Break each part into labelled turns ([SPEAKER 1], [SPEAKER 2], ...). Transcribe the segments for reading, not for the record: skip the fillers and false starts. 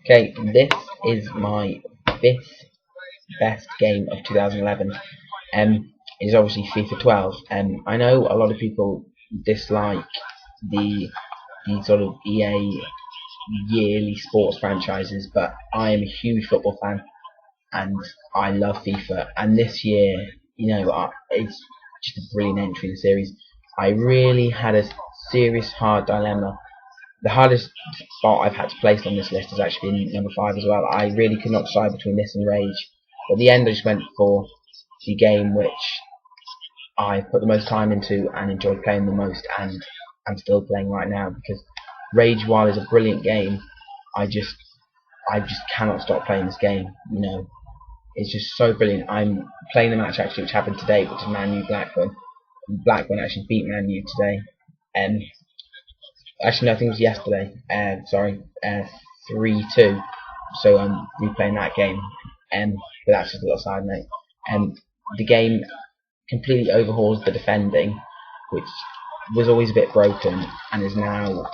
[SPEAKER 1] Okay, this is my fifth best game of 2011. It is obviously FIFA 12. I know a lot of people dislike the the sort of EA yearly sports franchises, but I am a huge football fan and I love FIFA. And this year, it's just a brilliant entry in the series. I really had a serious hard dilemma. The hardest spot I've had to place on this list has actually been number 5 as well. I really could not decide between this and Rage. But at the end I just went for the game which I put the most time into and enjoyed playing the most, and I'm still playing right now, because Rage, while is a brilliant game, I just I just cannot stop playing this game. It's just so brilliant. I'm playing the match actually which happened today, which is Man U Blackburn. Blackburn actually beat Man U today. Um, Actually, no, I think it was yesterday. Sorry, 3-2. So I'm replaying that game. But that's just a little side note. The game completely overhauls the defending, which was always a bit broken, and is now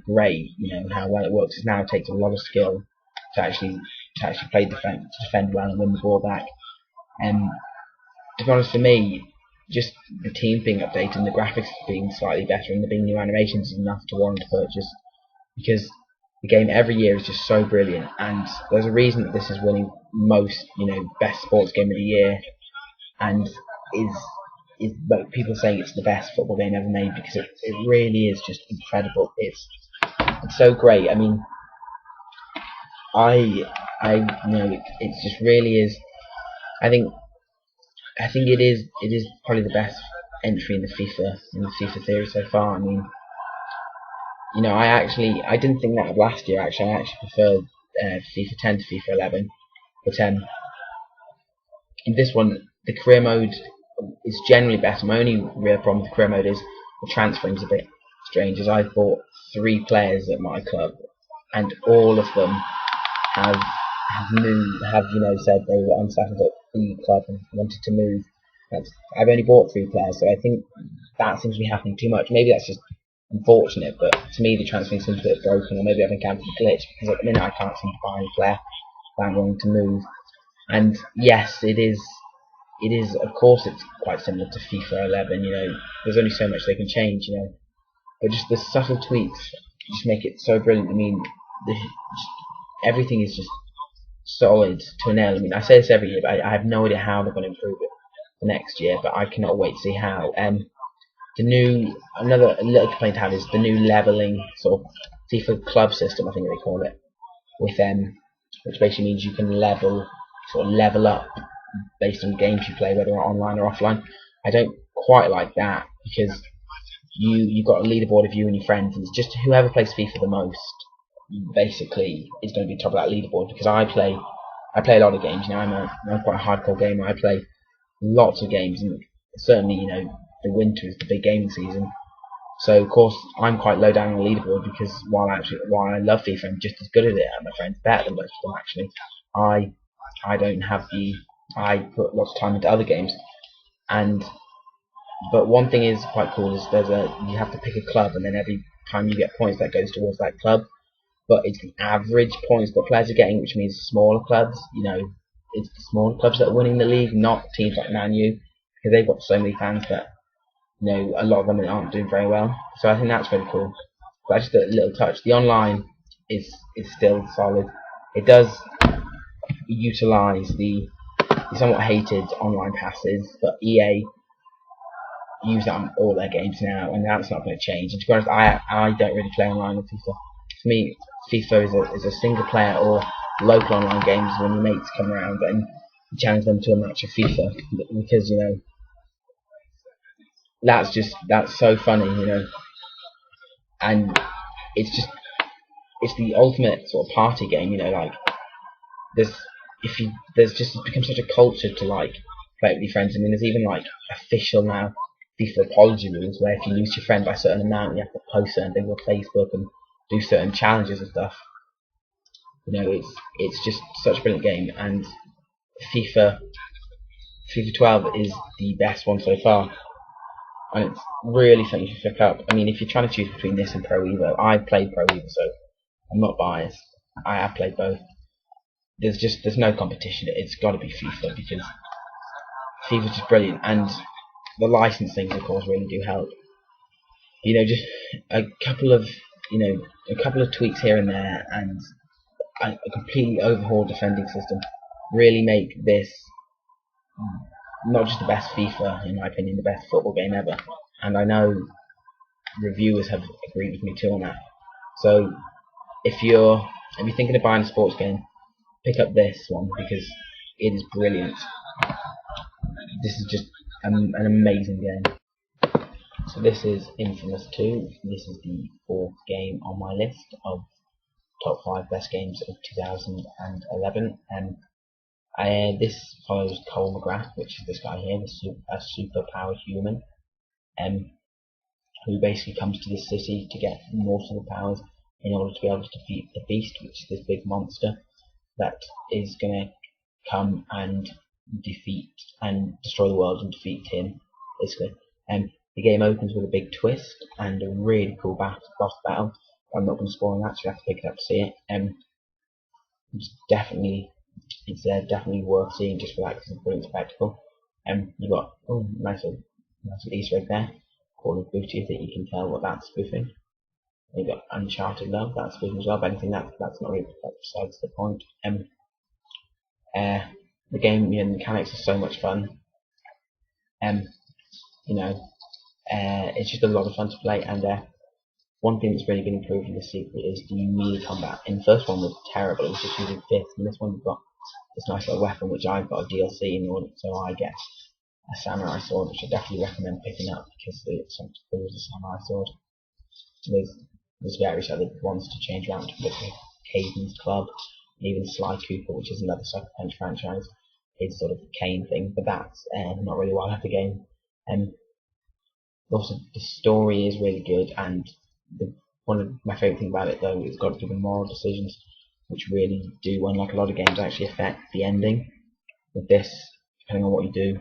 [SPEAKER 1] great. How well it works. It now takes a lot of skill to actually play defend well and win the ball back. Um, to be honest, for me, just the team being updated and the graphics being slightly better and there being new animations is enough to warrant a purchase, because the game every year is just so brilliant, and there's a reason that this is winning most, best sports game of the year, and is like people saying it's the best football game ever made, because it really is just incredible. It's so great. I mean, it just really is. I think it is probably the best entry in the FIFA series so far. I mean, I didn't think that of last year. Actually, I actually preferred FIFA 10 to FIFA 11, but in this one, the career mode is generally better. My only real problem with the career mode is the transferring is a bit strange, as I bought 3 players at my club, and all of them have said they were unsettled at the club and wanted to move. I've only bought 3 players, so I think that seems to be happening too much. Maybe that's just unfortunate, but to me the transferring seems a bit broken, or maybe I've encountered a glitch, because at the minute I can't seem to buy a player without wanting to move. And yes, it is. Of course, it's quite similar to FIFA 11. There's only so much they can change. But just the subtle tweaks just make it so brilliant. I mean, everything is just solid to a nail. I mean, I say this every year, but I have no idea how they're going to improve it for next year. But I cannot wait to see how. Another little complaint I have is the new leveling sort of FIFA club system, I think they call it, with which basically means you can level up based on games you play, whether online or offline. I don't quite like that, because you've got a leaderboard of you and your friends, and it's just whoever plays FIFA the most basically is going to be top of that leaderboard. Because I play a lot of games. I'm quite a hardcore gamer. I play lots of games, and certainly the winter is the big gaming season. So of course I'm quite low down on the leaderboard, because while I love FIFA, I'm just as good at it, and my friends better than most of them actually. I don't have I put lots of time into other games, but one thing is quite cool is you have to pick a club, and then every time you get points that goes towards that club. But it's the average points that players are getting, which means smaller clubs. It's the smaller clubs that are winning the league, not teams like Man U, because they've got so many fans that a lot of them aren't doing very well. So I think that's really cool. But just a little touch. The online is still solid. It does utilise the somewhat hated online passes, but EA use that on all their games now, and that's not going to change. And to be honest, I don't really play online with FIFA. For me, FIFA is a single player or local online games when your mates come around and you challenge them to a match of FIFA, because that's so funny, and it's the ultimate sort of party game. Like there's it becomes such a culture to like play it with your friends. I mean, there's even like official now FIFA apology rules, where if you lose your friend by a certain amount, you have to post certain things on Facebook and do certain challenges and stuff. It's just such a brilliant game, and FIFA 12 is the best one so far, and it's really something to pick up. I mean, if you're trying to choose between this and Pro Evo, I've played Pro Evo, so I'm not biased. I have played both. There's no competition. It's got to be FIFA, because FIFA's just brilliant, and the licensing, of course, really do help. Just a couple of tweaks here and there, and a completely overhauled defending system really make this not just the best FIFA, in my opinion, the best football game ever. And I know reviewers have agreed with me too on that. So if you're thinking of buying a sports game, pick up this one, because it is brilliant. This is just an amazing game. So this is Infamous 2. This is the 4th game on my list of top 5 best games of 2011. This follows Cole McGrath, which is this guy here, a super powered human, who basically comes to this city to get more superpowers in order to be able to defeat the Beast, which is this big monster that is going to come and defeat and destroy the world and defeat him, basically. The game opens with a big twist and a really cool boss battle. I'm not going to spoil that, so you have to pick it up to see it. It's definitely worth seeing just for that, because it's a brilliant spectacle. You got nice little Easter egg there, Call of Duty, that you can tell what that's spoofing. You got Uncharted Love, that's spoofing as well, but anything that's not really besides the point. The game, the mechanics are so much fun. It's just a lot of fun to play, and one thing that's really been improved in this sequel is the melee combat. In the first one was terrible, it was just using fists, and this one you've got this nice little weapon, which I've got a DLC in order, so I get a samurai sword, which I definitely recommend picking up, because it's something cool as a samurai sword. So there's various other ones to change around to fit the Caden's Club, and even Sly Cooper, which is another Sucker Punch franchise, is sort of a Kane thing, but that's not really why I have the game. Also, the story is really good, and one of my favourite things about it, though, is got to the moral decisions, which really do, unlike a lot of games, actually affect the ending. With this, depending on what you do,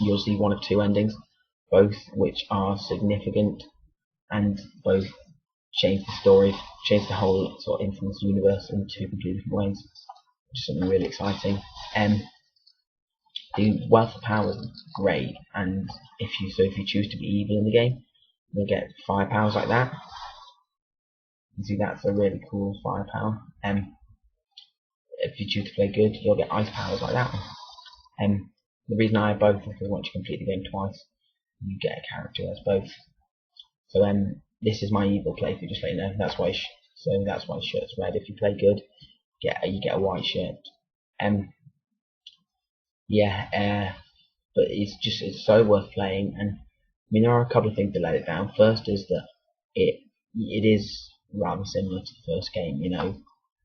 [SPEAKER 1] you'll see one of two endings, both which are significant, and both change the story, change the whole sort of Infamous universe in two completely different ways, which is something really exciting. The wealth of power is great, and if you choose to be evil in the game, you'll get fire powers like that. You see, that's a really cool firepower. If you choose to play good, you'll get ice powers like that one. The reason I have both is because once you complete the game twice, you get a character who has both. So this is my evil playthrough, just let you know. That's why his shirt's red. If you play good, you get a white shirt. But it's so worth playing, and there are a couple of things that let it down. First is that it is rather similar to the first game.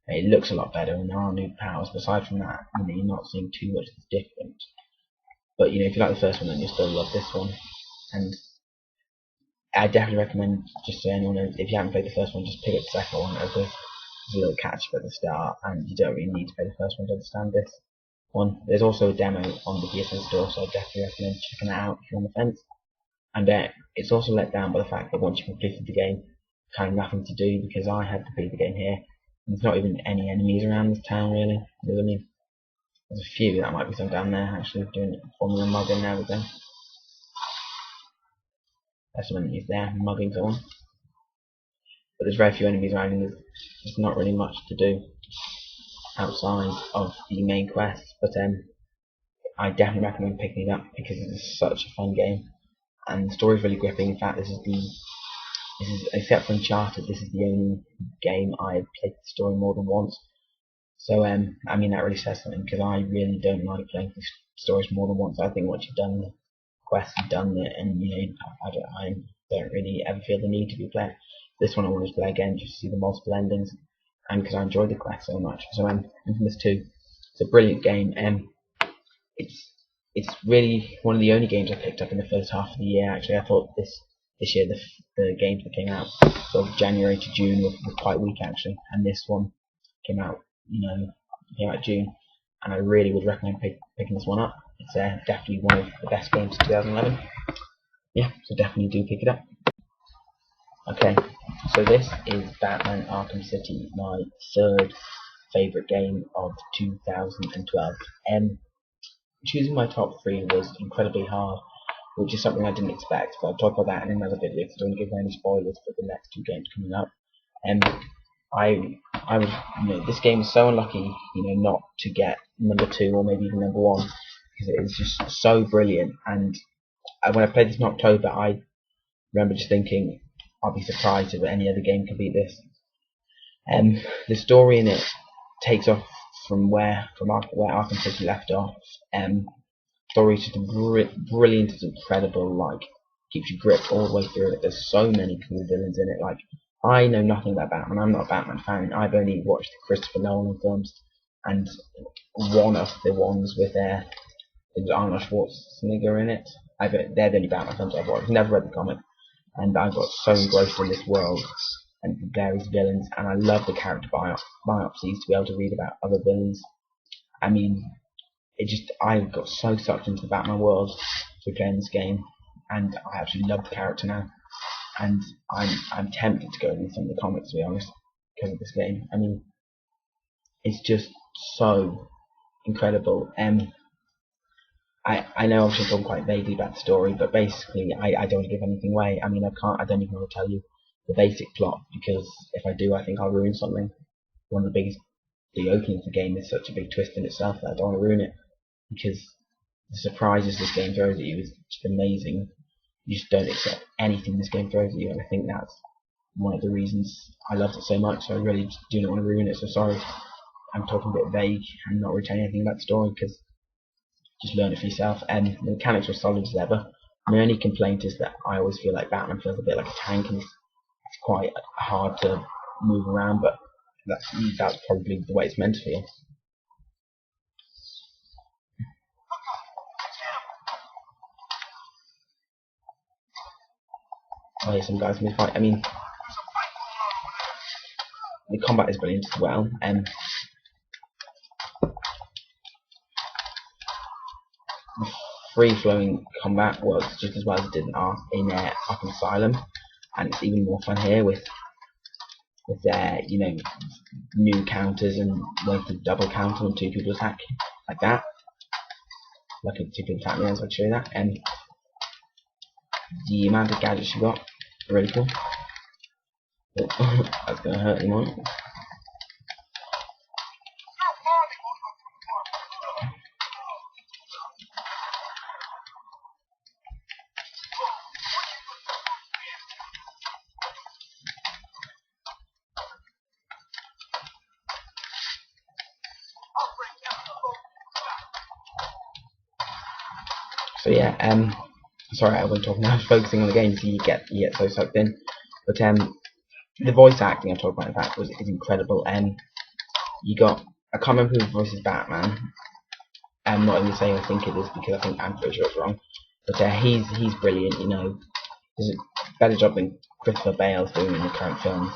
[SPEAKER 1] It looks a lot better, and there are new powers. But aside from that, you're not seeing too much that's different. But if you like the first one, then you'll still love this one. And I definitely recommend, just so anyone knows, if you haven't played the first one, just pick up the second one. There's a little catch at the start, and you don't really need to play the first one to understand this one. There's also a demo on the PSN store, so I definitely recommend checking that out if you're on the fence. And it's also let down by the fact that once you've completed the game, kind of nothing to do, because I had to beat the game here, and there's not even any enemies around this town really. There's a few, that might be some down there actually doing Formula mugging. There we go. There's some enemies there, mugging someone. But there's very few enemies around, and there's not really much to do outside of the main quest. But I definitely recommend picking it up, because it is such a fun game, and the story is really gripping. In fact, this is except for Uncharted, this is the only game I've played the story more than once. So that really says something, because I really don't like playing the stories more than once. I think once you've done the quest, you've done it, and I don't really ever feel the need to be playing. This one I want to play again just to see the multiple endings, and because I enjoyed the quest so much. So Infamous 2, it's a brilliant game. It's really one of the only games I picked up in the first half of the year. Actually, I thought this year the games that came out sort of January to June were quite weak actually, and this one came out June, and I really would recommend picking this one up. It's definitely one of the best games of 2011. Yeah, so definitely do pick it up. Okay, so this is Batman Arkham City, my third favourite game of 2012. Choosing my top three was incredibly hard, which is something I didn't expect, but I'll talk about that in another video because I don't give any spoilers for the next two games coming up. I was, this game is so unlucky, not to get number two or maybe even number one because it is just so brilliant. And when I played this in October, I remember just thinking, I'll be surprised if any other game can beat this. The story in it takes off from where Arkham City left off. Story is just brilliant, it's incredible, like keeps you gripped all the way through it. There's so many cool villains in it. Like, I know nothing about Batman. I'm not a Batman fan. I've only watched the Christopher Nolan films and one of the ones with Arnold Schwarzenegger in it. They're the only Batman films I've watched. I've never read the comic, and I got so engrossed in this world and various villains, and I love the character biopsies to be able to read about other villains. I mean, I got so sucked into the Batman world through playing this game, and I actually love the character now. And I'm tempted to go read some of the comics, to be honest, because of this game. I mean, it's just so incredible. I know I've just gone quite vaguely about the story, but basically I don't want to give anything away. I mean, I don't even want to tell you the basic plot, because if I do, I think I'll ruin something. The opening of the game is such a big twist in itself that I don't want to ruin it, because the surprises this game throws at you is just amazing. You just don't accept anything this game throws at you, and I think that's one of the reasons I loved it so much. So I really do not want to ruin it, so sorry I'm talking a bit vague and not really telling anything about the story, because just learn it for yourself. And the mechanics are solid as ever. My only complaint is that I always feel like Batman feels a bit like a tank, and it's quite hard to move around, but that's probably the way it's meant to feel. Oh yeah, some guys may fight. I mean, the combat is brilliant as well. Free-flowing combat works just as well as it did in Arkham Asylum, and it's even more fun here with their new counters and ways to double counter when two people attack like that. Like if two people attack me, I'll show you that. And the amount of gadgets you got are really cool. Oh, that's gonna hurt anyone. So yeah, sorry I wasn't talking. I was focusing on the game, so you get so sucked in. But the voice acting I'm talking about, in fact, is incredible. You got, I can't remember who voices Batman. I'm not even saying I think it is, because I think I'm pretty sure it's wrong. But he's brilliant. There's a better job than Christopher Bale's doing in the current films.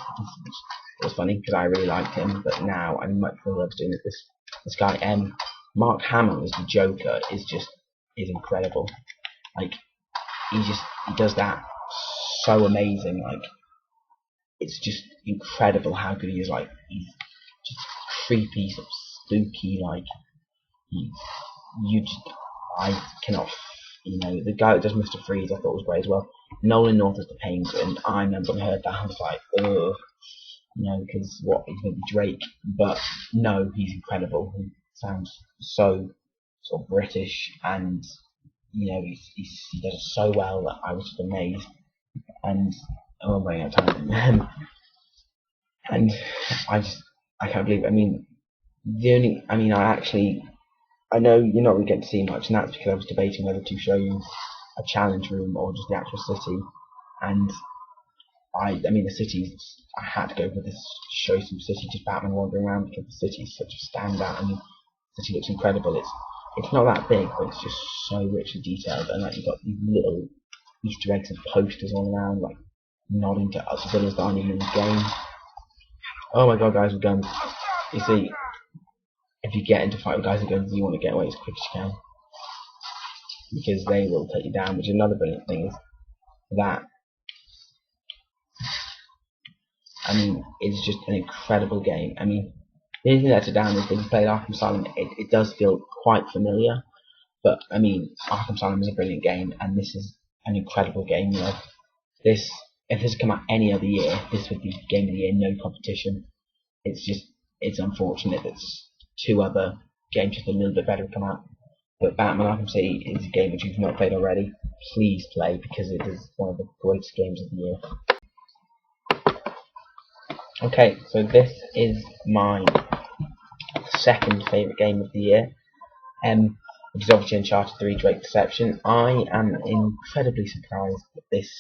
[SPEAKER 1] It was funny because I really liked him, but now I'm much more loved doing it. This guy, Mark Hamill as the Joker is incredible. Like, he does that so amazing. Like, it's just incredible how good he is. Like, he's just creepy, sort of spooky. Like, I cannot. The guy that does Mr. Freeze I thought was great as well. Nolan North as the Penguin. I remember when I heard that, I was like, ugh. Because what, he's going to be Drake? But no, he's incredible. He sounds so sort of British, and he does it so well that I was just amazed. And I'm running out of time. And I can't believe it. I mean, I know you're not really getting to see much, and that's because I was debating whether to show you a challenge room or just the actual city. And I mean, the cities, I had to go for this, show you some city, just Batman wandering around, because the city is such a standout. I mean, the city looks incredible. It's not that big, but it's just so richly detailed, and like you've got these little Easter eggs and posters all around, like nodding to other villains that aren't even in the game. Oh my god, guys with guns! You see, if you get into fight with guys with guns, you want to get away as quick as you can, because they will take you down. Which is another brilliant thing, is that I mean, it's just an incredible game. I mean, the only thing that's down is when you played Arkham Asylum, it does feel quite familiar. But I mean, Arkham Asylum is a brilliant game, and this is an incredible game. You know, this if this had come out any other year, this would be Game of the Year, no competition. It's unfortunate that two other games just a little bit better have come out. But Batman Arkham City is a game which you've not played already. Please play, because it is one of the greatest games of the year. Okay, so this is my second favourite game of the year, which is obviously Uncharted 3 Drake's Deception. I am incredibly surprised that this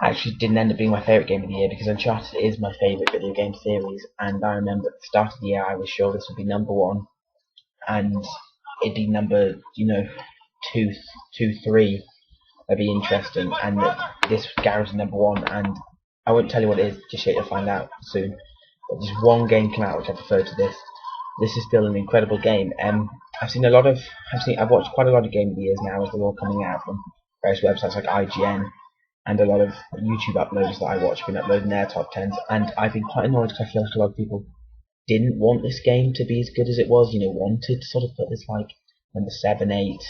[SPEAKER 1] actually didn't end up being my favourite game of the year, because Uncharted is my favourite video game series, and I remember at the start of the year I was sure this would be number one, and it'd be number, two, 3. That'd be interesting, and this was guaranteed number one, and I won't tell you what it is just yet, you'll find out soon. But just one game came out which I prefer to this. This is still an incredible game. I've watched quite a lot of game videos now as they're all coming out from various websites like IGN, and a lot of YouTube uploaders that I watch have been uploading their top 10s, and I've been quite annoyed because I feel like a lot of people didn't want this game to be as good as it was, wanted to sort of put this like number 7, 8,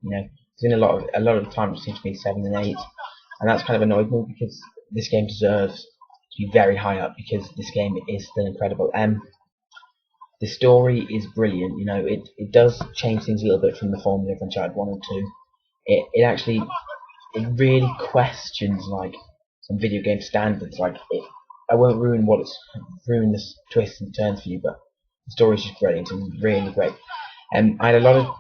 [SPEAKER 1] it's in a lot of time it seems to be 7 and 8, and that's kind of annoyed me, because this game deserves to be very high up, because this game is still incredible. The story is brilliant. It does change things a little bit from the formula of Uncharted 1 and 2. It really questions like some video game standards. I won't ruin the twists and turns for you, but the story is just brilliant and really great. I had a lot of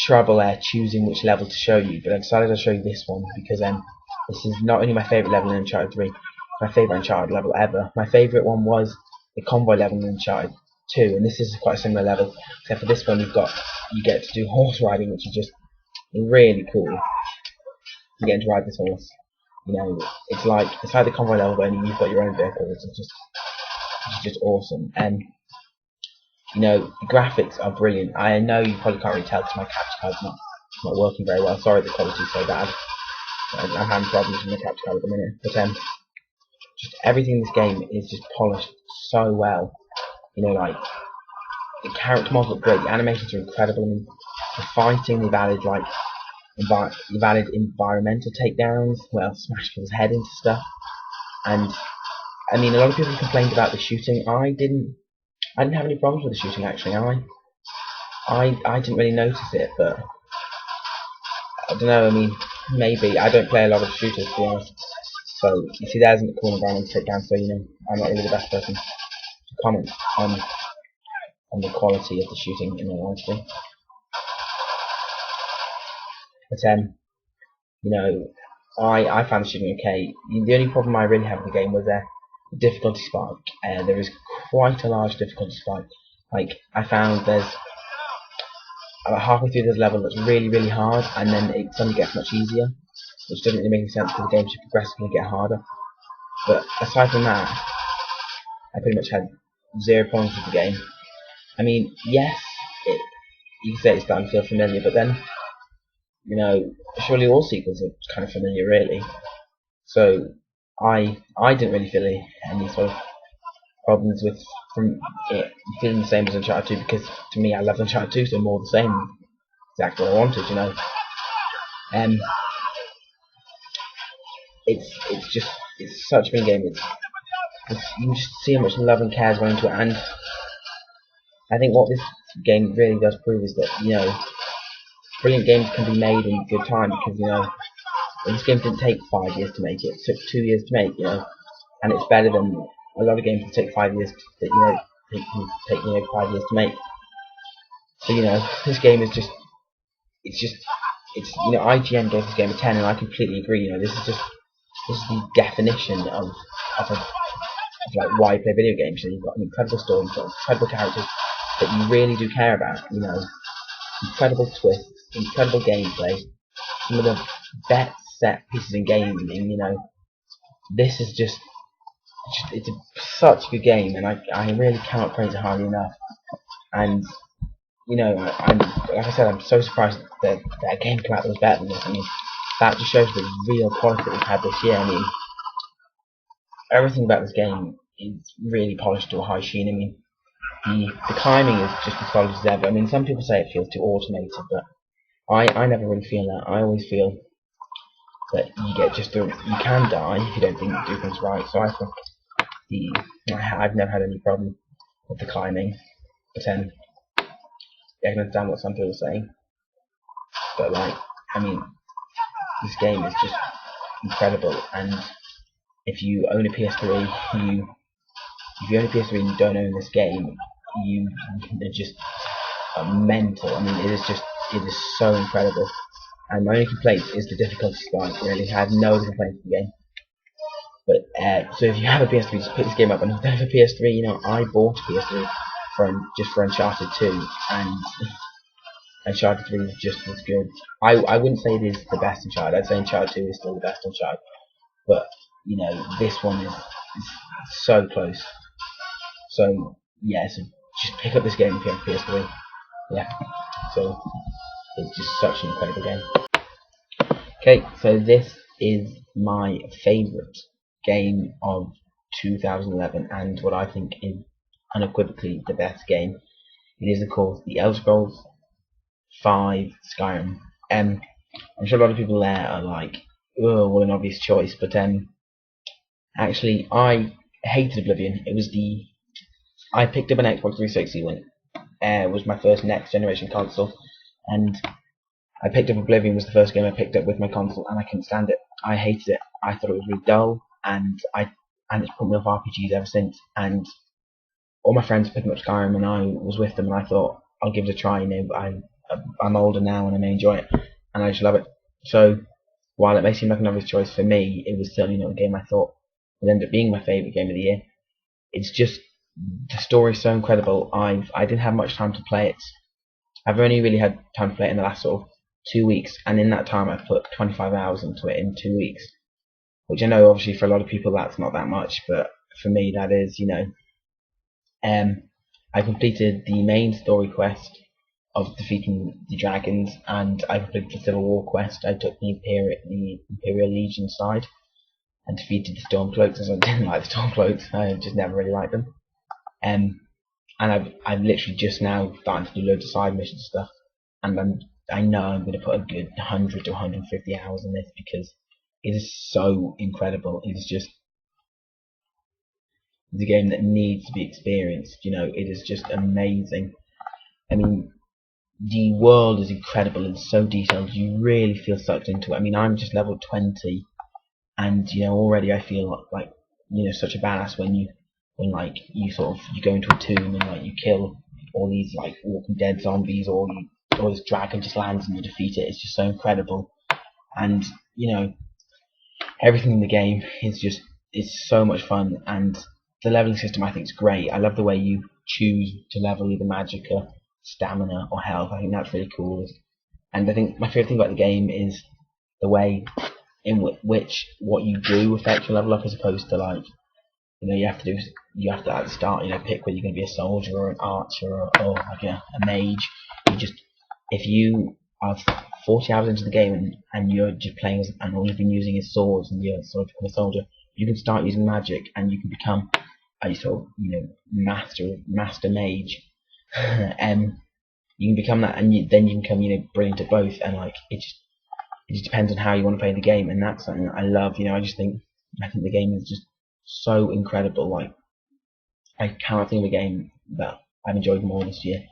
[SPEAKER 1] trouble choosing which level to show you, but I decided to show you this one because this is not only my favourite level in Uncharted 3, my favourite Uncharted level ever. My favourite one was the convoy level in Uncharted 2, and this is quite a similar level, except for this one you get to do horse riding, which is just really cool. You get to ride this horse. It's like the convoy level, but only you've got your own vehicle, which is just awesome. And the graphics are brilliant. I know you probably can't really tell because my capture card's not working very well. Sorry, the quality's so bad. I'm having problems with my capture card at the minute. But just everything in this game is just polished so well. The character models look great. The animations are incredible. I mean, the fighting, they've added environmental takedowns. Well, smash people's head into stuff. And I mean, a lot of people complained about the shooting. I didn't have any problems with the shooting, actually. I didn't really notice it, but I don't know. I mean, maybe I don't play a lot of shooters, to be honest. So you see, there's a cool environment to take down. So I'm not really the best person to comment on the quality of the shooting, in all honesty. But I found the shooting okay. The only problem I really had with the game was the difficulty spike. There is quite a large difficulty spike. I found there's about halfway through this level that's really, really hard, and then it suddenly gets much easier, which doesn't really make any sense because the game should progressively get harder. But aside from that, I pretty much had 0 problems with the game. I mean, yes, you can say it's starting to feel familiar, but then, surely all sequels are kind of familiar, really. So I didn't really feel any sort of problems with from it feeling the same as Uncharted 2, because to me, I love Uncharted 2, so more the same, exactly what I wanted, It's such a big game. You just see how much love and care is going into it, and I think what this game really does prove is that brilliant games can be made in good time, because this game didn't take 5 years to make it. It took 2 years to make, and it's better than a lot of games that take 5 years that take 5 years to make. So this game is IGN gave this game a 10, and I completely agree. This is the definition of why you play video games. You've got an incredible story, you've got incredible characters that you really do care about. Incredible twists, incredible gameplay, some of the best set pieces in gaming. This is it's such a good game, and I really cannot praise it highly enough. And I'm like I said, I'm so surprised that a game came out that was better than this. I mean, that just shows the real quality that we've had this year. everything about this game is really polished to a high sheen. I mean, the climbing is just as solid as ever. I mean, some people say it feels too automated, but I never really feel that. I always feel that you get just you can die if you don't think you do things right. So I think I've never had any problem with the climbing. But I can understand what some people are saying. But like, I mean, this game is just incredible. And if you own a PS3, if you own a PS3 and you don't own this game, are just mental. I mean, it is so incredible. And my only complaint is the difficulty spike. Really, I have no other complaints with the game. But so if you have a PS3, just pick this game up. And if you don't have a PS3, you know, I bought a PS3 just for Uncharted 2, and Uncharted 3 is just as good. I wouldn't say it is the best Uncharted. I'd say Uncharted 2 is still the best Uncharted. But you know, this one is so close. So yeah, so just pick up this game if you have a PS3. Yeah, so it's just such an incredible game. Okay, so this is my favourite game of 2011 and what I think is unequivocally the best game. It is of course The Elder Scrolls V Skyrim. I'm sure a lot of people there are like, oh, what an obvious choice, but actually I hated Oblivion. I picked up an Xbox 360 when it was my first next generation console, and I picked up Oblivion. Was the first game I picked up with my console, and I couldn't stand it. I hated it. I thought it was really dull, and it's put me off RPGs ever since. And all my friends picking up Skyrim, and I was with them, and I thought I'll give it a try. You know, I'm older now, and I may enjoy it, and I just love it. So while it may seem like an obvious choice for me, it was certainly not a game I thought would end up being my favourite game of the year. It's just the story's so incredible. I didn't have much time to play it. I've only really had time to play it in the last sort of 2 weeks, and in that time I've put 25 hours into it in 2 weeks, which I know obviously for a lot of people that's not that much, but for me that is, you know. I completed the main story quest of defeating the dragons, and I completed the Civil War quest. I took the Imperial Legion side and defeated the Stormcloaks, as I didn't like the Stormcloaks. I just never really liked them. And I've literally just now started to do loads of side missions and stuff, and I know I'm going to put a good 100 to 150 hours in this because it is so incredible. It is just the game that needs to be experienced. You know, it is just amazing. I mean, the world is incredible. It's so detailed. You really feel sucked into it. I mean, I'm just level 20, and you know, already I feel like, you know, such a badass when you go into a tomb and like you kill all these like Walking Dead zombies, or this dragon just lands and you defeat it. It's just so incredible, and you know, everything in the game is so much fun, and the leveling system I think is great. I love the way you choose to level either magicka, stamina, or health. I think that's really cool, and I think my favourite thing about the game is the way in which what you do affects your level up, as opposed to like, you know, you have to at the start, you know, pick whether you're going to be a soldier or an archer or like a mage. If you are 40 hours into the game and you're just playing and all you've been using is swords and you're sort of become a soldier, you can start using magic and you can become a sort of, you know, master mage. You can become that, and then you can become, you know, brilliant at both. And like it just depends on how you want to play the game, and that's something that I love. You know, I think the game is just so incredible. Like, I cannot think of a game that I've enjoyed more this year.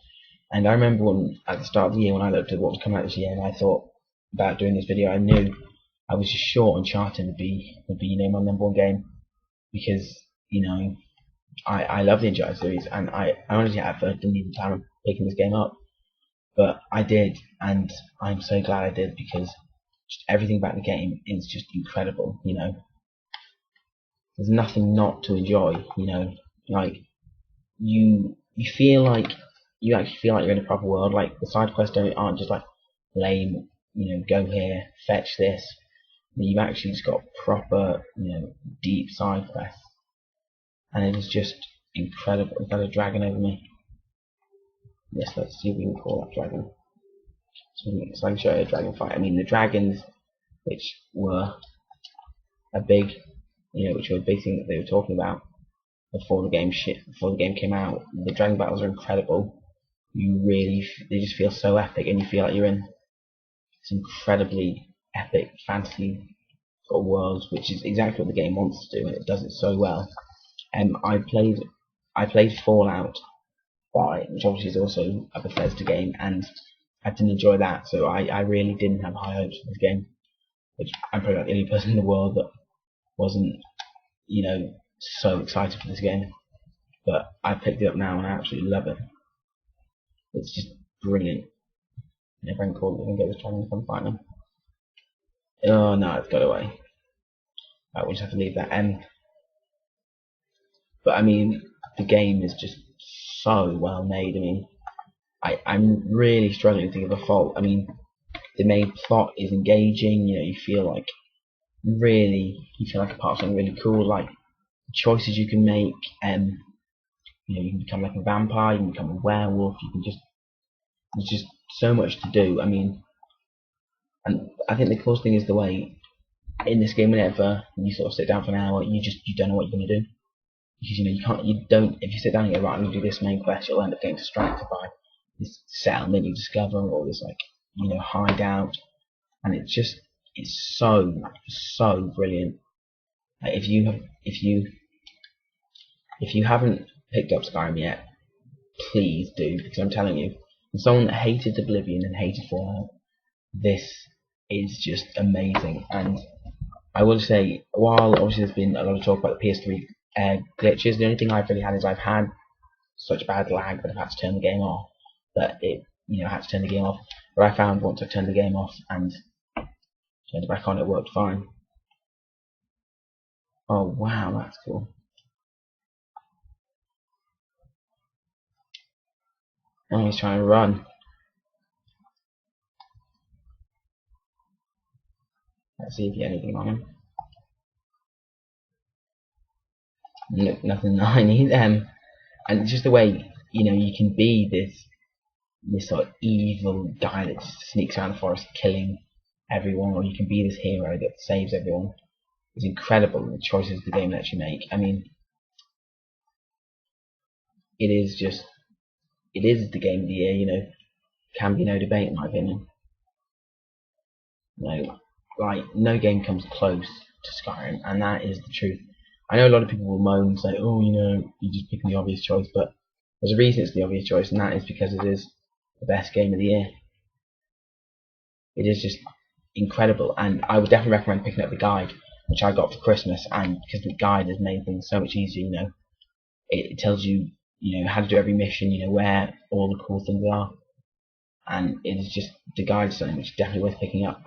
[SPEAKER 1] And I remember at the start of the year when I looked at what was coming out this year, and I thought about doing this video, I knew I was just sure Uncharted would be, you know, my number one game, because, you know, I love the Uncharted series, and I honestly didn't even plan on picking this game up, but I did, and I'm so glad I did, because just everything about the game is just incredible. You know, there's nothing not to enjoy. You know, like you feel like you actually feel like you're in a proper world. Like the side quests aren't just like lame, you know, go here, fetch this. You've actually just got proper, you know, deep side quests, and it is just incredible. Is that a dragon over me? Yes, let's see if we can call that dragon. So I can show you a dragon fight. I mean, the dragons, which were a big which was basically what they were talking about before the game came out. The dragon battles are incredible. They just feel so epic, and you feel like you're in this incredibly epic fantasy sort of world, which is exactly what the game wants to do, and it does it so well. I played Fallout by, which obviously is also a Bethesda game, and I didn't enjoy that, so I really didn't have high hopes for this game, which I'm probably not the only person in the world that wasn't, so excited for this game. But I picked it up now and I absolutely love it. It's just brilliant. Everyone called it and get this dragon from fight them. Oh no, it's got away. Right, we'll just have to leave that. But I mean, the game is just so well made. I mean, I'm really struggling to think of a fault. I mean, the main plot is engaging. You feel like a part of something really cool. Like choices you can make. You can become like a vampire. You can become a werewolf. There's just so much to do. I mean, and I think the coolest thing is the way in this game, whenever you sort of sit down for an hour, you don't know what you're going to do, because if you sit down and go, right, I'm going to do this main quest, you'll end up getting distracted by this settlement you discover, or this hideout, and it's so brilliant. Like, if you haven't picked up Skyrim yet, please do, because I'm telling you, as someone that hated Oblivion and hated Fallout, this is just amazing. And I will say, while obviously there's been a lot of talk about the PS3 glitches, the only thing I've really had is I've had such bad lag that I've had to turn the game off. I had to turn the game off. But I found once I turned the game off and turned it back on, it worked fine. Oh wow, that's cool. Oh, he's trying to run. Let's see if you get anything on him. No, nothing I need. And just the way you can be this sort of evil guy that just sneaks around the forest killing everyone, or you can be this hero that saves everyone. It's incredible, the choices the game lets you make. I mean, it is the game of the year. Can be no debate in my opinion. No game comes close to Skyrim, and that is the truth. I know a lot of people will moan and say, oh, you're just picking the obvious choice, but there's a reason it's the obvious choice, and that is because it is the best game of the year. It is just incredible, and I would definitely recommend picking up the guide, which I got for Christmas, and because the guide has made things so much easier. It tells you, how to do every mission, where all the cool things are, and it is just, the guide is something which is definitely worth picking up.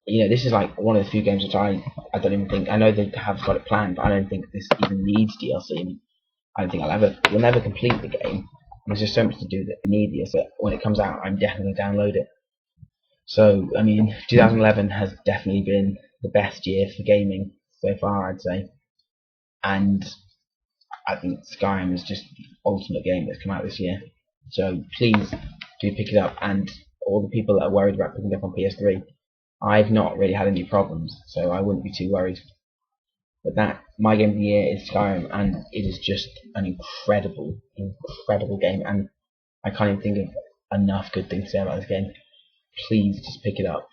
[SPEAKER 1] This is like one of the few games which I don't even think, I know they have got it planned, but I don't think this even needs DLC. I don't think we'll never complete the game. There's just so much to do that we need DLC. So when it comes out, I'm definitely going to download it. So, I mean, 2011 has definitely been the best year for gaming so far, I'd say. And I think Skyrim is just the ultimate game that's come out this year. So please do pick it up, and all the people that are worried about picking it up on PS3, I've not really had any problems, so I wouldn't be too worried. But my game of the year is Skyrim, and it is just an incredible game, and I can't even think of enough good things to say about this game. Please just pick it up.